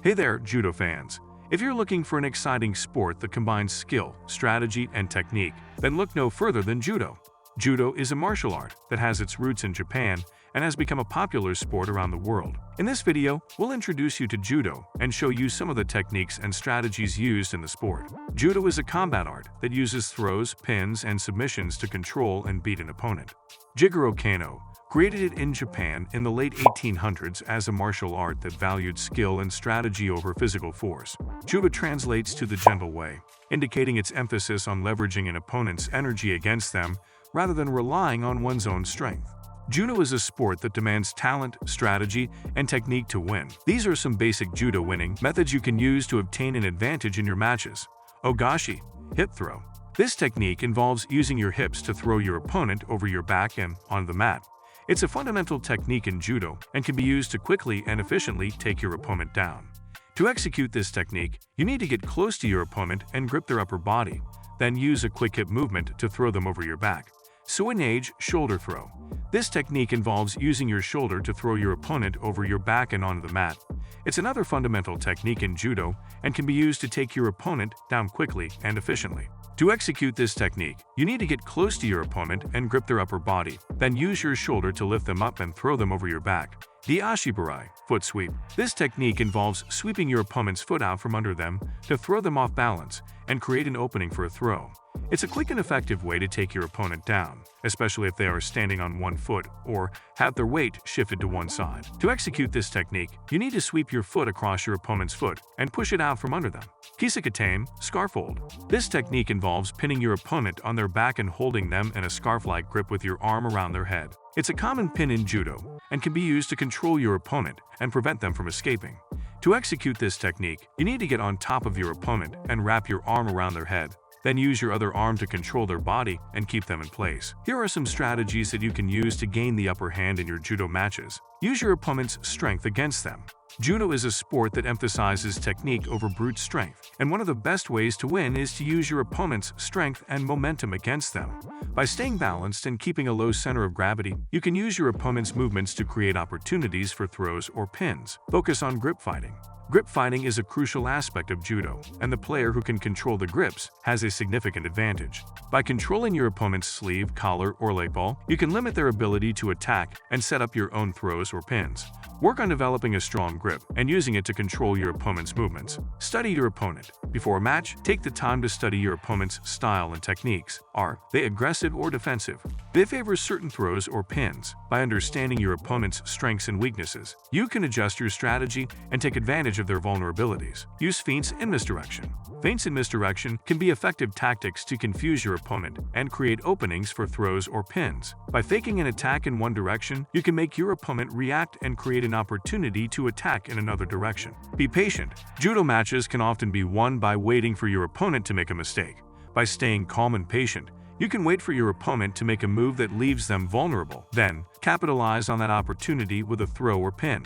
Hey there, judo fans. If you're looking for an exciting sport that combines skill, strategy, and technique, then look no further than judo. Judo is a martial art that has its roots in Japan and has become a popular sport around the world. In this video, we'll introduce you to judo and show you some of the techniques and strategies used in the sport. Judo is a combat art that uses throws, pins, and submissions to control and beat an opponent. Jigoro Kano created it in Japan in the late 1800s as a martial art that valued skill and strategy over physical force. Judo translates to the gentle way, indicating its emphasis on leveraging an opponent's energy against them rather than relying on one's own strength. Judo is a sport that demands talent, strategy, and technique to win. These are some basic judo winning methods you can use to obtain an advantage in your matches. Ogashi, hip throw. This technique involves using your hips to throw your opponent over your back and onto the mat. It's a fundamental technique in judo and can be used to quickly and efficiently take your opponent down. To execute this technique, you need to get close to your opponent and grip their upper body, then use a quick hip movement to throw them over your back. Suinage, shoulder throw. This technique involves using your shoulder to throw your opponent over your back and onto the mat. It's another fundamental technique in judo and can be used to take your opponent down quickly and efficiently. To execute this technique, you need to get close to your opponent and grip their upper body, then use your shoulder to lift them up and throw them over your back. The ashibarai, foot sweep. This technique involves sweeping your opponent's foot out from under them to throw them off balance and create an opening for a throw. It's a quick and effective way to take your opponent down, especially if they are standing on one foot or have their weight shifted to one side. To execute this technique, you need to sweep your foot across your opponent's foot and push it out from under them. Kisakatame, scarf hold. This technique involves pinning your opponent on their back and holding them in a scarf-like grip with your arm around their head. It's a common pin in judo and can be used to control your opponent and prevent them from escaping. To execute this technique, you need to get on top of your opponent and wrap your arm around their head. Then use your other arm to control their body and keep them in place. Here are some strategies that you can use to gain the upper hand in your judo matches. Use your opponent's strength against them. Judo is a sport that emphasizes technique over brute strength, and one of the best ways to win is to use your opponent's strength and momentum against them. By staying balanced and keeping a low center of gravity, you can use your opponent's movements to create opportunities for throws or pins. Focus on grip fighting. Grip fighting is a crucial aspect of judo, and the player who can control the grips has a significant advantage. By controlling your opponent's sleeve, collar, or leg ball, you can limit their ability to attack and set up your own throws or pins. Work on developing a strong grip and using it to control your opponent's movements. Study your opponent. Before a match, take the time to study your opponent's style and techniques. Are they aggressive or defensive? Do they favor certain throws or pins? By understanding your opponent's strengths and weaknesses, you can adjust your strategy and take advantage of their vulnerabilities. Use feints and misdirection. Feints and misdirection can be effective tactics to confuse your opponent and create openings for throws or pins. By faking an attack in one direction, you can make your opponent react and create an opportunity to attack in another direction. Be patient. Judo matches can often be won by waiting for your opponent to make a mistake. By staying calm and patient, you can wait for your opponent to make a move that leaves them vulnerable. Then, capitalize on that opportunity with a throw or pin.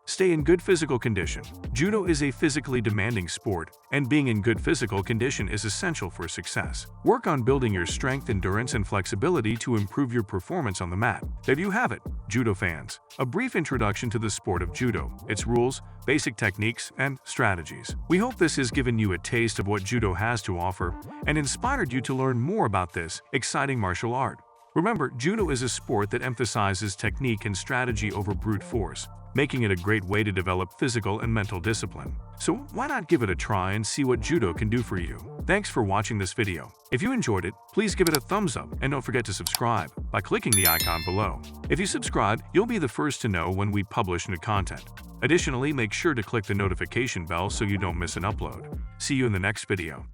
Stay in good physical condition. Judo is a physically demanding sport, and being in good physical condition is essential for success. Work on building your strength, endurance, and flexibility to improve your performance on the mat. There you have it, judo fans. A brief introduction to the sport of judo, its rules, basic techniques, and strategies. We hope this has given you a taste of what judo has to offer and inspired you to learn more about this exciting martial art. Remember, judo is a sport that emphasizes technique and strategy over brute force, making it a great way to develop physical and mental discipline. So why not give it a try and see what judo can do for you? Thanks for watching this video. If you enjoyed it, please give it a thumbs up and don't forget to subscribe by clicking the icon below. If you subscribe, you'll be the first to know when we publish new content. Additionally, make sure to click the notification bell so you don't miss an upload. See you in the next video.